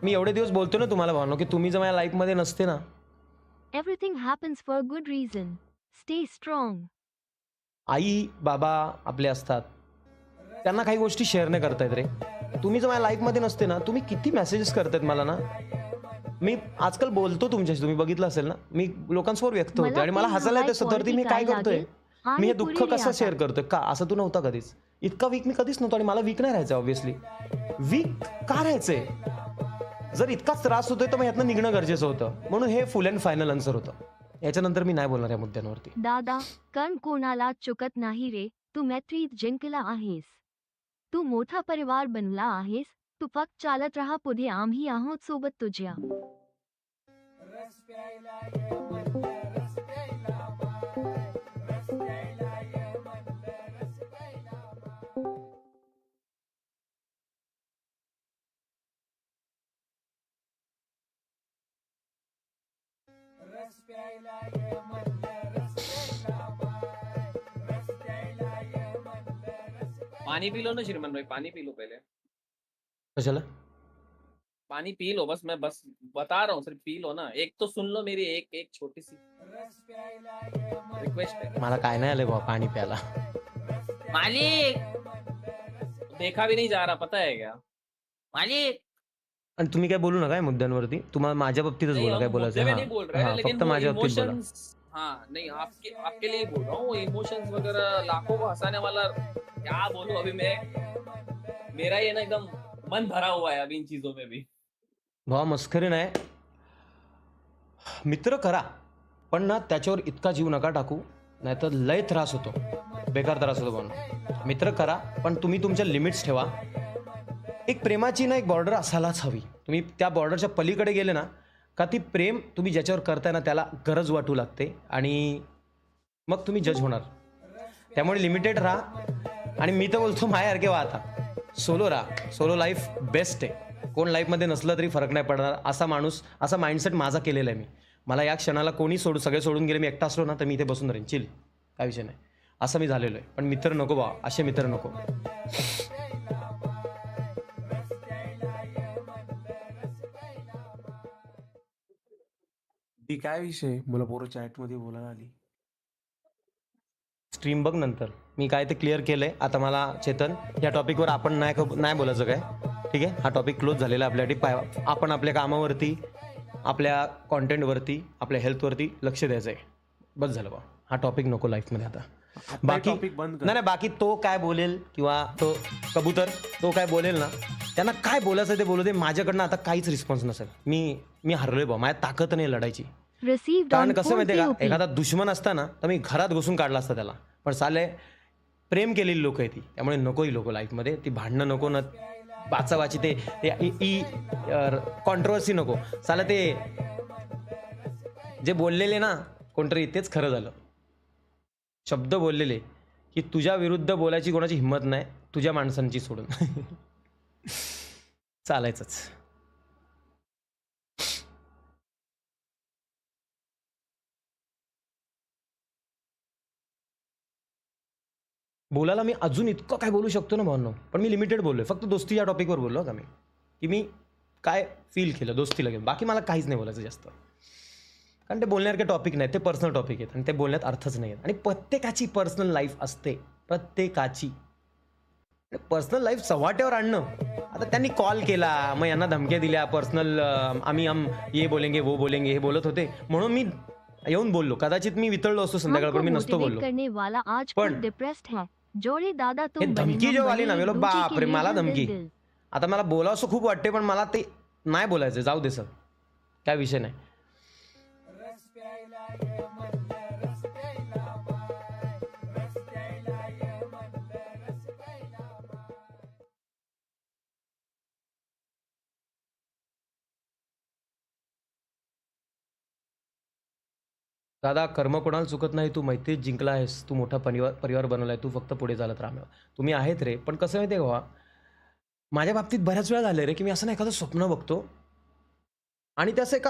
मी एवढे दिवस बोलतो ना तुम्हाला भावनो की तुम्ही जर माझ्या लाईफमध्ये नसते ना. Everything happens for a good reason. Stay strong. आई बाबा आपले असतात, त्यांना काही गोष्टी शेअर नाही करता येत रे. तुम्ही जर माझ्या लाईफमध्ये नसते ना, तुम्ही किती मेसेजेस करतायत मला ना. मी आजकाल बोलतो तुमच्याशी, तुम्ही बघितलं असेल ना, मी लोकांसमोर व्यक्त होते आणि मला हसायला येतं स्वतःवरती. मी काय करतोय, मी हे दुःख कसं शेअर करतोय का. असं तू नव्हता कधीच, इतका वीक मी कधीच नव्हतो. आणि मला वीक नाही राहायचं ऑब्व्हियसली. वीक का राहायचंय, जर इतकाच त्रास होतोय तर मग ह्यातनं निघणं गरजेचं होतं. म्हणून हे फुल अँड फायनल आन्सर होतं. याच्यानंतर मी नाही बोलणार या मुद्द्यांवरती. दादा, कण कोणाला चुकत नाही रे. तू मैत्रीत जिंकला आहेस. तू मोठा परिवार बनला आहेस. तू फक्त चालत राहा पुढे, आम्ही आहोत सोबत तुझ्या. पानी पी लो ना श्रीमान भाई, पानी पी लो पहले. कशाला. पानी पी लो बस, मैं बस बता रहा हूँ, सिर्फ पी लो ना. एक तो सुन लो मेरी एक छोटी सी रिक्वेस्ट है. मला काय नाही आलंय बाबा पाणी प्यायला. मालिक देखा भी नहीं जा रहा, पता है क्या मालिक. आणि तुम्ही काय बोलू नका या मुद्द्यांवरती. तुम्हाला माझ्या बाबतीतच नहीं, बोला, काय हम बोलायचं. मुद्दे में नहीं बोल रहे हैं, हां, लेकिन फक्त वो माझ्या बाबतीत बोला. इमोशंस. हाँ नहीं, आपके लिए बोल रहा हूँ. इमोशंस वगैरह लाखों को हंसाने वाला, क्या बोलूं अभी मैं. मेरा ये ना एकदम मन भरा हुआ है अभी इन चीजों में भी. भावा मस्करी नाही. मित्र करा, पण ना त्याच्यावर इतका जीव नका टाकू, नाहीतर लय त्रास होतो, बेकार त्रास होतो. म्हणून मित्र करा, पण तुम्ही तुमच्या लिमिट्स ठेवा. एक प्रेमाची ना एक बॉर्डर असायलाच हवी. तुम्ही त्या बॉर्डरच्या पलीकडे गेले ना का ती प्रेम तुम्ही ज्याच्यावर करताय ना त्याला गरज वाटू लागते आणि मग तुम्ही जज होणार. त्यामुळे लिमिटेड राहा. आणि मी तर बोलतो माझ्यासारखे व्हा आता. सोलो राहा. सोलो लाईफ बेस्ट आहे. कोण लाईफमध्ये नसलं तरी फरक नाही पडणार असा माणूस, असा माइंडसेट माझा केलेला आहे मी. मला या क्षणाला कोणी सगळे सोडून गेले, मी एकटा असलो ना तर मी इथे बसून राहीन, चिल, काय विषय नाही, असं मी झालेलो आहे. पण मित्र नको बा, असे मित्र नको. ती काय विषय, मला पोरं चॅटमध्ये बोलायला आली. स्ट्रीम बघ नंतर. मी काय ते क्लिअर केलंय. आता मला चेतन या टॉपिकवर आपण नाही बोलायचं काय, ठीक आहे. हा टॉपिक क्लोज झालेला आहे आपल्यासाठी. आपण आपल्या कामावरती, आपल्या कॉन्टेंटवरती, आपल्या हेल्थवरती लक्ष द्यायचं आहे. बस झालं बा, हा टॉपिक नको लाईफमध्ये आता. बाकी टॉपिक बंद कर. नाही, बाकी तो काय बोलेल किंवा तो कबूतर तो काय बोलेल ना, त्यांना काय बोलायचं ते बोलू दे. माझ्याकडनं आता काहीच रिस्पॉन्स नसेल. मी हरलोय बा, माझ्या ताकद नाही लढायची. Received कारण on कसं phone माहितीये का, POP. एखादा दुश्मन असता ना तर मी घरात घुसून काढला असता त्याला. पण साले प्रेम केलेली लोक आहे ती, त्यामुळे नको ही लोक लाईफमध्ये. ती भांडणं नको ना, वाचावाची ते कॉन्ट्रोवर्सी नको. साला ते जे बोललेले ना कोणतरी, तेच खरं झालं. शब्द बोललेले की तुझ्या विरुद्ध बोलायची कोणाची हिंमत नाही, तुझ्या माणसांची सोडून. चालायचंच. बोलायला मी अजून इतकं काय बोलू शकतो ना भावनो, पण मी लिमिटेड बोललोय. फक्त दोस्ती या टॉपिकवर बोललो का मी, की मी काय फील केलं दोस्तीला घेऊन. बाकी मला काहीच नाही बोलायचं जास्त. कारण ते बोलण्यासारखे टॉपिक नाही, ते पर्सनल टॉपिक आहेत आणि ते बोलण्यात अर्थच नाही आहेत. आणि प्रत्येकाची पर्सनल लाईफ असते, प्रत्येकाची. पर्सनल लाईफ चव्हाट्यावर आणणं, आता त्यांनी कॉल केला, मग यांना धमक्या दिल्या पर्सनल, आम्ही ये बोलेंगे वो बोलेंगे हे बोलत होते म्हणून मी येऊन बोललो. कदाचित मी वितळलो असतो संध्याकाळपर्यंत, मी नसतो मोटिवेट बोललो. करने वाला आज पण- खुद डिप्रेस्ड है. जोड़े दादा हे तुम बने धमकी हम जेव्हा आली बने, ना, मी बोललो, एक दूजे बाप के रे, लिए मला दिल धमकी. दिल. आता मला बोलावंसं खूप वाटते, पण मला ते नाही बोलायचं, जाऊ दे सर, काय विषय नाही. दादा, कर्म कोणाला चुकत नाही. तू मैत्रीत जिंकला आहेस, तू मोठा परिवार बनवलाय, तू फक्त पुढे चालत राहा. तुम्ही आहेत रे, पण कसं माहिती आहे का, माझ्या बाबतीत बऱ्याच वेळा झालं रे की मी असं ना एखादं स्वप्न बघतो आणि ते असं एका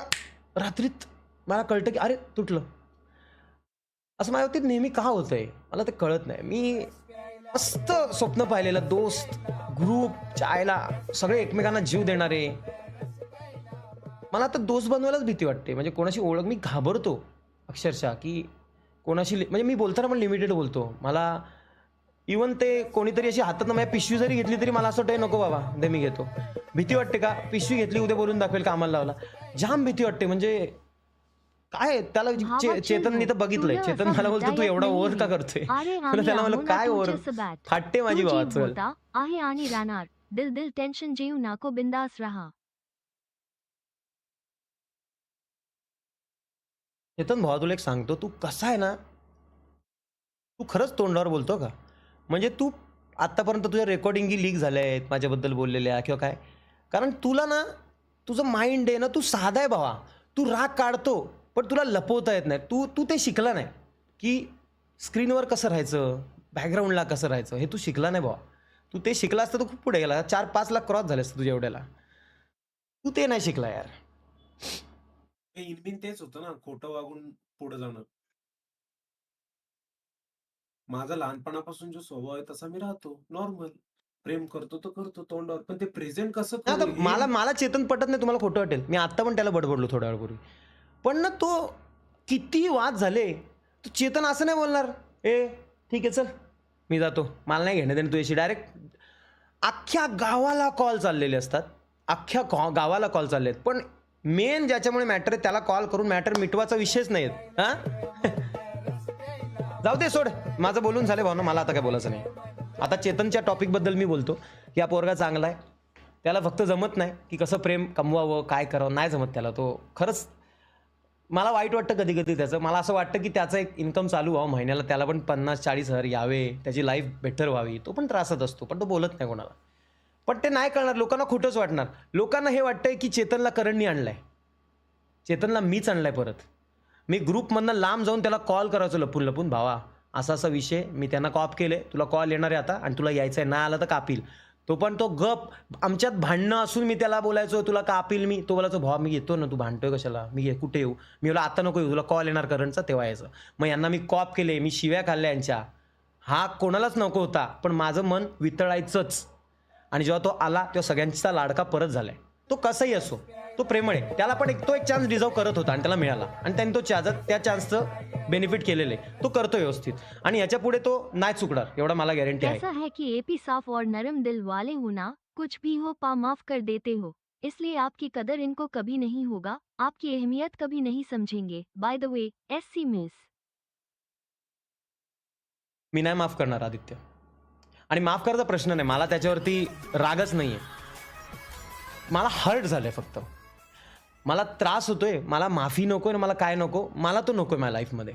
रात्रीत मला कळतं की अरे तुटलं. असं माझ्या बाबतीत नेहमी का होतंय मला ते कळत नाही. मी मस्त स्वप्न पाहिलेलं, दोस्त, ग्रुप, चायला सगळे एकमेकांना जीव देणारे. मला आता दोस्त बनवायलाच भीती वाटते. म्हणजे कोणाशी ओळख, मी घाबरतो अक्षरशः की कोणाशी म्हणजे मी बोलताना पण लिमिटेड बोलतो. मला इवन ते कोणीतरी अशी हातातनं माझ्या पिशवी जरी घेतली तरी मला असं वाटतं नको बाबा दे मी घेतो. भीती वाटते का, पिशवी घेतली उद्या बोलून दाखवेल कामाला लावला, जाम भीती वाटते. म्हणजे काय त्याला चेतननी तर बघितलंय, चेतन मला बोलतो तू एवढा ओव्हर का करतोय. त्याला मला काय ओव्हर फाटते माझी बाबा. चल आहे आणि राहणार, दिल दिल टेन्शन जीव नाको बिंदास रहा. चेतन भावा, तुला एक सांगतो, तू कसा आहे ना, तू खरंच तोंडावर बोलतो का. म्हणजे तू आत्तापर्यंत तुझ्या रेकॉर्डिंगी लीक झाल्या आहेत माझ्याबद्दल बोललेल्या किंवा काय, कारण तुला ना तुझं माइंड आहे ना, तू साधा आहे भावा. तू राग काढतो पण तुला लपवता येत नाही. तू ते शिकला नाही की स्क्रीनवर कसं राहायचं, बॅकग्राऊंडला कसं राहायचं, हे तू शिकला नाही भावा. तू ते शिकला असतं तर खूप पुढे गेला, 4-5 लाख क्रॉस झाले असतं तुझ्या एवढ्याला. तू ते नाही शिकला यार. इनबिन तेच होतं ना, खोटं वागून पुढे जाणं. माझा लहानपणापासून जो स्वभाव आहे तसा मी राहतो नॉर्मल. प्रेम करतो तर करतो तोंडावर, पण ते प्रेझेंट कसं आता करू हे मला चेतन पटत नाही, तुम्हाला खोटं वाटेल. मी आत्ता पण त्याला बडबडलो थोड्या वेळापूर्वी. पण ना तो किती वाद झाले, तो चेतन असं नाही बोलणार ए ठीक आहे चल मी जातो, मला नाही घेणं देणं तुझ्याशी. डायरेक्ट अख्ख्या गावाला कॉल चाललेले असतात, अख्ख्या गावाला कॉल चालले आहेत, पण मेन ज्याच्यामुळे मॅटर आहे त्याला कॉल करून मॅटर मिटवाचा विषयच नाही आहेत. हां जाऊ दे, सोड, माझं बोलून झालं भावना, मला आता काय बोलायचं नाही. आता चेतनच्या टॉपिकबद्दल मी बोलतो की हा पोरगा चांगला आहे, त्याला फक्त जमत नाही की कसं प्रेम कमवावं, काय करावं, नाही जमत त्याला. तो खरंच मला वाईट वाटतं कधी कधी त्याचं. मला असं वाटतं की त्याचं एक इन्कम चालू व्हावं महिन्याला, त्याला पण 50-40 हजार यावे, त्याची लाईफ बेटर व्हावी. तो पण त्रासात असतो पण तो बोलत नाही कोणाला. पण ते नाही कळणार, लोकांना खोटंच वाटणार. लोकांना हे वाटतंय की चेतनला करणनी आणलाय, चेतनला मीच आणलाय परत. मी ग्रुपमधनं लांब जाऊन त्याला कॉल करायचो लपून लपून, भावा असा असा विषय, मी त्यांना कॉप केले, तुला कॉल येणार आहे आता आणि तुला यायचं आहे, नाही आलं तर कापील. तो पण तो गप, आमच्यात भांडणं असून मी त्याला बोलायचो तुला कापील मी. तो बोलायचो भावा मी येतो ना, तू भांडतोय कशाला, मी कुठे येऊ. मी बोला आता नको येऊ, तुला कॉल येणार करंटचा तेव्हा यायचं. मग यांना मी कॉप केले, मी शिव्या खाल्ल्या यांच्या. हा कोणालाच नको होता पण माझं मन वितळायचंच. आणि जेव्हा तो आला तेव्हा सगळ्यांचा लाडका परत झालाय. तो कसाही असो, तो प्रेमळ आहे, त्याला पण तो एक चान्स डिझर्व करत होता आणि त्याला मिळाला आणि त्याने तो त्या चान्सचं बेनिफिट केलेलं आहे. तो करतो व्यवस्थित आणि याच्या पुढे तो नाही चुकणार, एवढा मला गॅरंटी आहे. ऐसा है कि एपी साफ और नरम दिल वाले हो ना, कुछ भी हो पा माफ कर देते हो, इसलिए आपकी कदर इनको कभी नहीं होगा, आपकी अहमियत कभी नहीं समझेंगे. By the way SC miss. मी नाही माफ करणार आदित्य, आणि माफ करायचा प्रश्न नाही, मला त्याच्यावरती रागच नाहीये. मला हर्ट झालंय फक्त, मला त्रास होतोय, मला माफी नकोय, मला काय नको, मला तो नकोय माझ्या लाईफमध्ये.